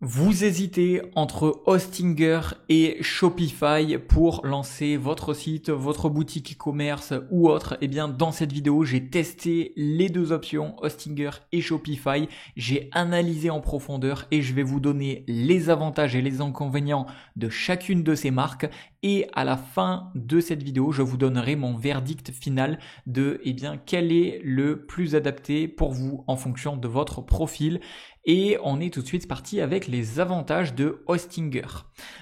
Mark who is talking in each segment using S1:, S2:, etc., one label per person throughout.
S1: Vous hésitez entre Hostinger et Shopify pour lancer votre site, votre boutique e-commerce ou autre. Eh bien, dans cette vidéo, j'ai testé les deux options, Hostinger et Shopify. J'ai analysé en profondeur et je vais vous donner les avantages et les inconvénients de chacune de ces marques. Et à la fin de cette vidéo, je vous donnerai mon verdict final de quel est le plus adapté pour vous en fonction de votre profil. Et on est tout de suite parti avec les avantages de Hostinger.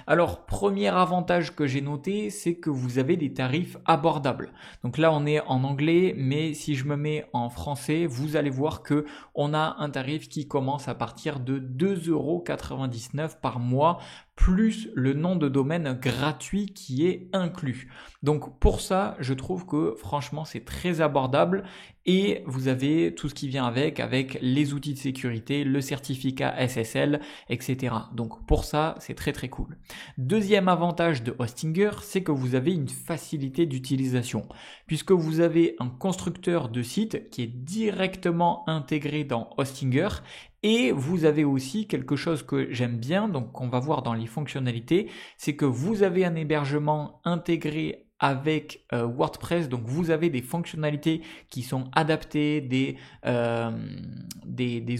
S1: Alors, premier avantage que j'ai noté, c'est que vous avez des tarifs abordables. Donc là, on est en anglais, mais si je me mets en français, vous allez voir que on a un tarif qui commence à partir de 2,99 € par mois, plus le nom de domaine gratuit qui est inclus. Donc pour ça, je trouve que franchement, c'est très abordable et vous avez tout ce qui vient avec les outils de sécurité, le certificat SSL, etc. Donc pour ça, c'est très très cool. Deuxième avantage de Hostinger, c'est que vous avez une facilité d'utilisation puisque vous avez un constructeur de site qui est directement intégré dans Hostinger. Et vous avez aussi quelque chose que j'aime bien, donc qu'on va voir dans les fonctionnalités, c'est que vous avez un hébergement intégré avec WordPress, donc vous avez des fonctionnalités qui sont adaptées, des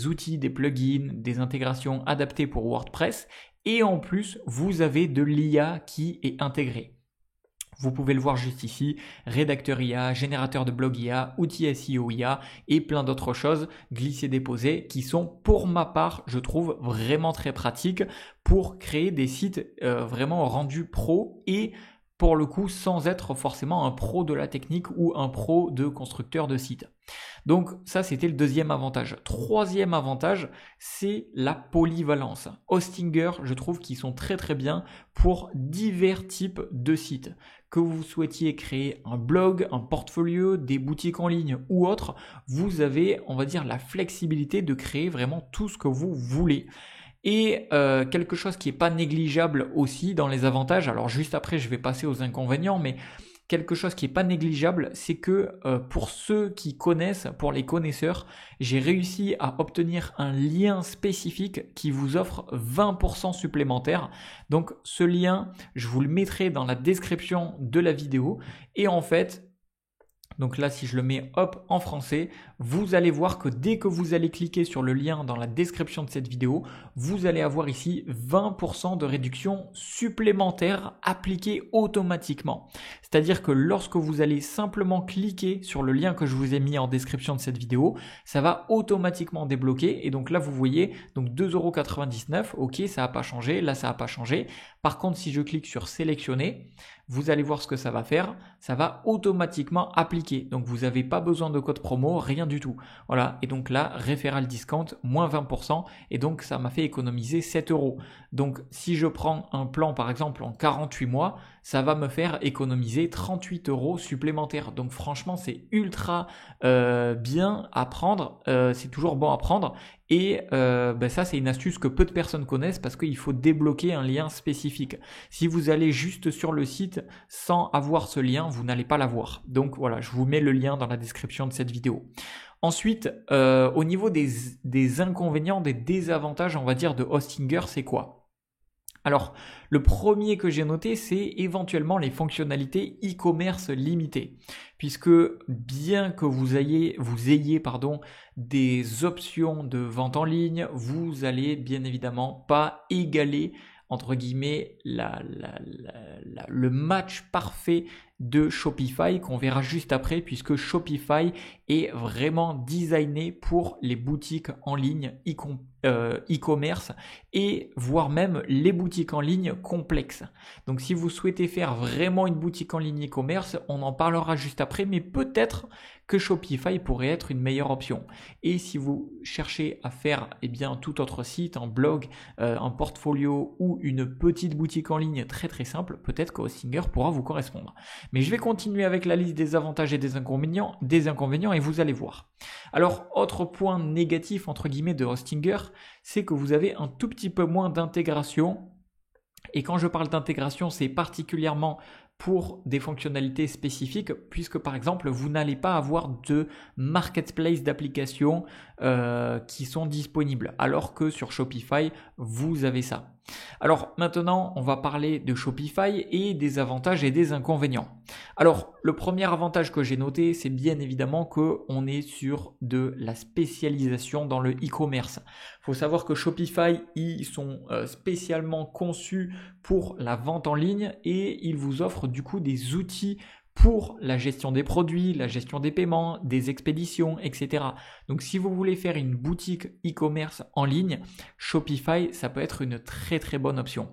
S1: outils, des plugins, des intégrations adaptées pour WordPress, et en plus vous avez de l'IA qui est intégrée. Vous pouvez le voir juste ici, rédacteur IA, générateur de blog IA, outils SEO IA et plein d'autres choses glissées-déposées qui sont pour ma part, je trouve vraiment très pratiques pour créer des sites vraiment rendus pro et pour le coup sans être forcément un pro de la technique ou un pro de constructeur de sites. Donc ça c'était le deuxième avantage. Troisième avantage, c'est la polyvalence. Hostinger, je trouve qu'ils sont très très bien pour divers types de sites. Que vous souhaitiez créer un blog, un portfolio, des boutiques en ligne ou autre, vous avez, on va dire, la flexibilité de créer vraiment tout ce que vous voulez. Et quelque chose qui n'est pas négligeable aussi dans les avantages, alors juste après je vais passer aux inconvénients, mais quelque chose qui n'est pas négligeable, c'est que pour ceux qui connaissent, pour les connaisseurs, j'ai réussi à obtenir un lien spécifique qui vous offre 20% supplémentaire. Donc ce lien, je vous le mettrai dans la description de la vidéo. Et en fait, donc là, si je le mets hop en français, vous allez voir que dès que vous allez cliquer sur le lien dans la description de cette vidéo, vous allez avoir ici 20% de réduction supplémentaire appliquée automatiquement. C'est-à-dire que lorsque vous allez simplement cliquer sur le lien que je vous ai mis en description de cette vidéo, ça va automatiquement débloquer. Et donc là, vous voyez, donc 2,99 €, ok, ça n'a pas changé, là ça n'a pas changé. Par contre, si je clique sur sélectionner, vous allez voir ce que ça va faire. Ça va automatiquement appliquer. Donc, vous n'avez pas besoin de code promo, rien du tout. Voilà. Et donc là, referral discount, moins 20%. Et donc, ça m'a fait économiser 7 €. Donc, si je prends un plan, par exemple, en 48 mois, ça va me faire économiser 38 € supplémentaires. Donc, franchement, c'est ultra bien à prendre. C'est toujours bon à prendre. Et ça, c'est une astuce que peu de personnes connaissent parce qu'il faut débloquer un lien spécifique. Si vous allez juste sur le site sans avoir ce lien, vous n'allez pas l'avoir. Donc voilà, je vous mets le lien dans la description de cette vidéo. Ensuite, au niveau des inconvénients, des désavantages, on va dire, de Hostinger, c'est quoi ? Alors, le premier que j'ai noté, c'est éventuellement les fonctionnalités e-commerce limitées. Puisque bien que vous ayez des options de vente en ligne, vous allez bien évidemment pas égaler entre guillemets le match parfait de Shopify qu'on verra juste après, puisque Shopify est vraiment designé pour les boutiques en ligne e-commerce et voire même les boutiques en ligne complexes. Donc si vous souhaitez faire vraiment une boutique en ligne e-commerce, on en parlera juste après, mais peut-être que Shopify pourrait être une meilleure option. Et si vous cherchez à faire tout autre site, un blog, un portfolio ou une petite boutique en ligne très très simple, peut-être que Hostinger pourra vous correspondre. Mais je vais continuer avec la liste des avantages et des inconvénients et vous allez voir. Alors, autre point négatif entre guillemets de Hostinger, c'est que vous avez un tout petit peu moins d'intégration. Et quand je parle d'intégration, c'est particulièrement pour des fonctionnalités spécifiques, puisque par exemple vous n'allez pas avoir de marketplace d'applications qui sont disponibles, alors que sur Shopify vous avez ça. Alors maintenant on va parler de Shopify et des avantages et des inconvénients. Alors le premier avantage que j'ai noté, c'est bien évidemment qu'on est sur de la spécialisation dans le e-commerce. Il faut savoir que Shopify, ils sont spécialement conçus pour la vente en ligne et ils vous offrent du coup des outils pour la gestion des produits, la gestion des paiements, des expéditions, etc. Donc si vous voulez faire une boutique e-commerce en ligne, Shopify, ça peut être une très très bonne option.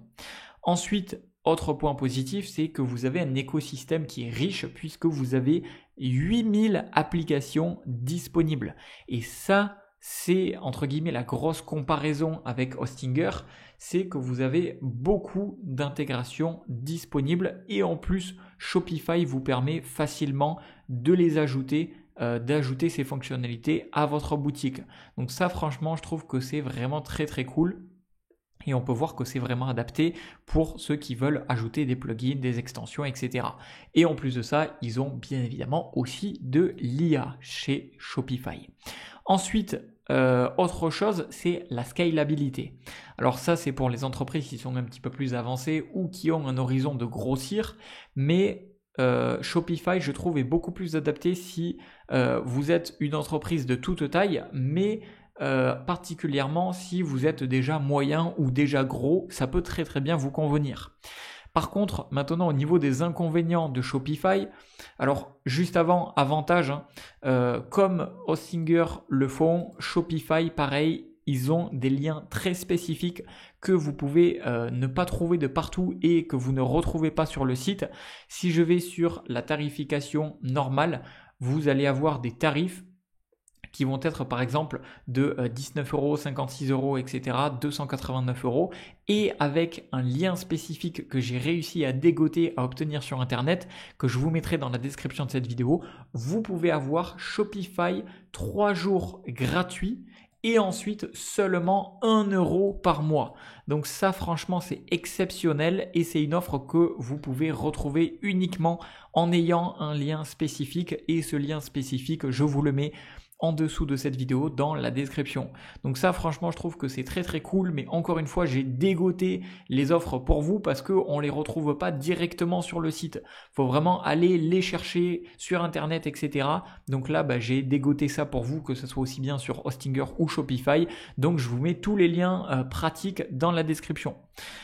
S1: Ensuite, autre point positif, c'est que vous avez un écosystème qui est riche puisque vous avez 8000 applications disponibles. Et ça, c'est entre guillemets la grosse comparaison avec Hostinger, c'est que vous avez beaucoup d'intégrations disponibles et en plus Shopify vous permet facilement de les ajouter, d'ajouter ces fonctionnalités à votre boutique. Donc ça franchement je trouve que c'est vraiment très très cool. Et on peut voir que c'est vraiment adapté pour ceux qui veulent ajouter des plugins, des extensions, etc. Et en plus de ça, ils ont bien évidemment aussi de l'IA chez Shopify. Ensuite, autre chose, c'est la scalabilité. Alors ça, c'est pour les entreprises qui sont un petit peu plus avancées ou qui ont un horizon de grossir, mais Shopify, je trouve, est beaucoup plus adapté si vous êtes une entreprise de toute taille, mais particulièrement si vous êtes déjà moyen ou déjà gros, ça peut très très bien vous convenir. Par contre, maintenant au niveau des inconvénients de Shopify, alors juste avant, avantage, comme Hostinger le font, Shopify pareil, ils ont des liens très spécifiques que vous pouvez ne pas trouver de partout et que vous ne retrouvez pas sur le site. Si je vais sur la tarification normale, vous allez avoir des tarifs qui vont être par exemple de 19 €, 56 €, etc., 289 €. Et avec un lien spécifique que j'ai réussi à dégoter, à obtenir sur Internet, que je vous mettrai dans la description de cette vidéo, vous pouvez avoir Shopify 3 jours gratuits et ensuite seulement 1 € par mois. Donc ça franchement c'est exceptionnel et c'est une offre que vous pouvez retrouver uniquement en ayant un lien spécifique et ce lien spécifique je vous le mets en dessous de cette vidéo dans la description. Donc ça franchement je trouve que c'est très très cool, mais encore une fois j'ai dégoté les offres pour vous parce qu'on ne les retrouve pas directement sur le site. Il faut vraiment aller les chercher sur internet, etc. Donc là j'ai dégoté ça pour vous, que ce soit aussi bien sur Hostinger ou Shopify. Donc je vous mets tous les liens pratiques dans la description.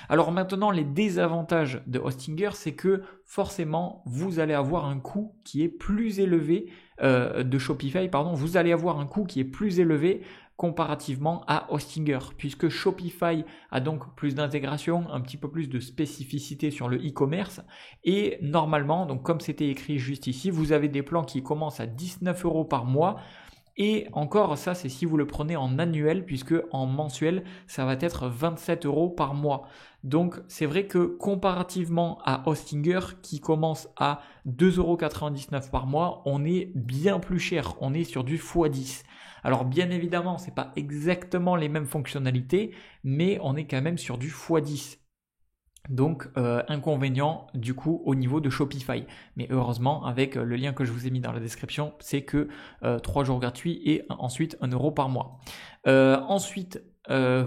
S1: Alors maintenant les désavantages de Hostinger, c'est que forcément vous allez avoir un coût qui est plus élevé de Shopify, vous allez avoir un coût qui est plus élevé comparativement à Hostinger, puisque Shopify a donc plus d'intégration, un petit peu plus de spécificité sur le e-commerce et normalement, donc comme c'était écrit juste ici, vous avez des plans qui commencent à 19 € par mois. Et encore, ça c'est si vous le prenez en annuel, puisque en mensuel, ça va être 27 € par mois. Donc c'est vrai que comparativement à Hostinger qui commence à 2,99 € par mois, on est bien plus cher, on est sur du x10. Alors bien évidemment, ce n'est pas exactement les mêmes fonctionnalités, mais on est quand même sur du x10. Donc inconvénient du coup au niveau de Shopify, mais heureusement avec le lien que je vous ai mis dans la description, c'est que 3 jours gratuits et ensuite 1 € par mois. Ensuite,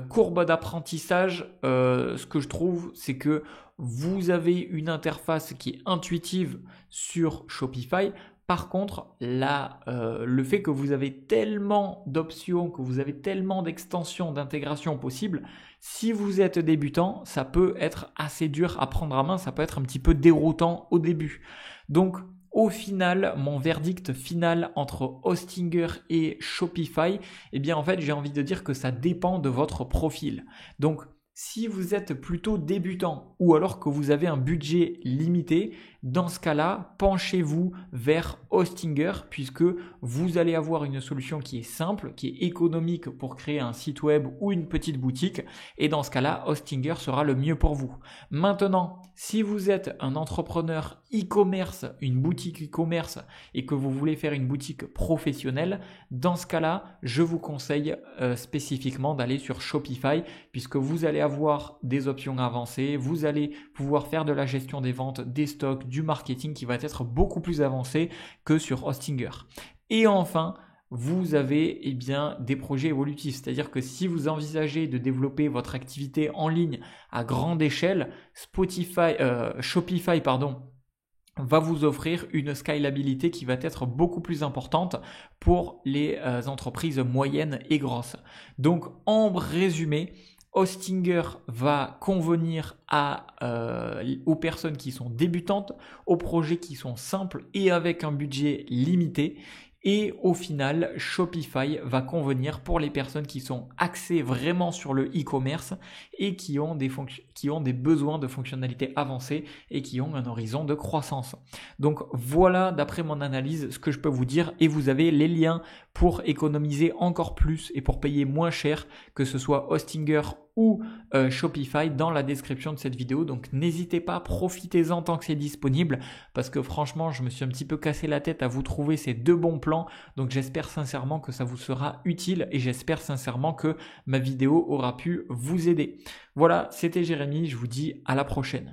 S1: courbe d'apprentissage, ce que je trouve c'est que vous avez une interface qui est intuitive sur Shopify. Par contre, là, le fait que vous avez tellement d'options, que vous avez tellement d'extensions, d'intégration possibles, si vous êtes débutant, ça peut être assez dur à prendre en main, ça peut être un petit peu déroutant au début. Donc, au final, mon verdict final entre Hostinger et Shopify, eh bien en fait, j'ai envie de dire que ça dépend de votre profil. Donc, si vous êtes plutôt débutant ou alors que vous avez un budget limité, dans ce cas-là, penchez-vous vers Hostinger puisque vous allez avoir une solution qui est simple, qui est économique pour créer un site web ou une petite boutique et dans ce cas-là, Hostinger sera le mieux pour vous. Maintenant, si vous êtes un entrepreneur e-commerce, une boutique e-commerce et que vous voulez faire une boutique professionnelle, dans ce cas-là, je vous conseille spécifiquement d'aller sur Shopify puisque vous allez avoir des options avancées, vous allez pouvoir faire de la gestion des ventes, des stocks, du du marketing qui va être beaucoup plus avancé que sur Hostinger. Et enfin, vous avez des projets évolutifs, c'est-à-dire que si vous envisagez de développer votre activité en ligne à grande échelle, Shopify va vous offrir une scalabilité qui va être beaucoup plus importante pour les entreprises moyennes et grosses. Donc en résumé, Hostinger va convenir aux personnes qui sont débutantes, aux projets qui sont simples et avec un budget limité. Et au final, Shopify va convenir pour les personnes qui sont axées vraiment sur le e-commerce et qui ont des besoins de fonctionnalités avancées et qui ont un horizon de croissance. Donc voilà, d'après mon analyse, ce que je peux vous dire, et vous avez les liens pour économiser encore plus et pour payer moins cher, que ce soit Hostinger ou Shopify, dans la description de cette vidéo. Donc n'hésitez pas, profitez-en tant que c'est disponible, parce que franchement je me suis un petit peu cassé la tête à vous trouver ces deux bons plans. Donc j'espère sincèrement que ça vous sera utile et j'espère sincèrement que ma vidéo aura pu vous aider. Voilà, c'était Jérémy, je vous dis à la prochaine.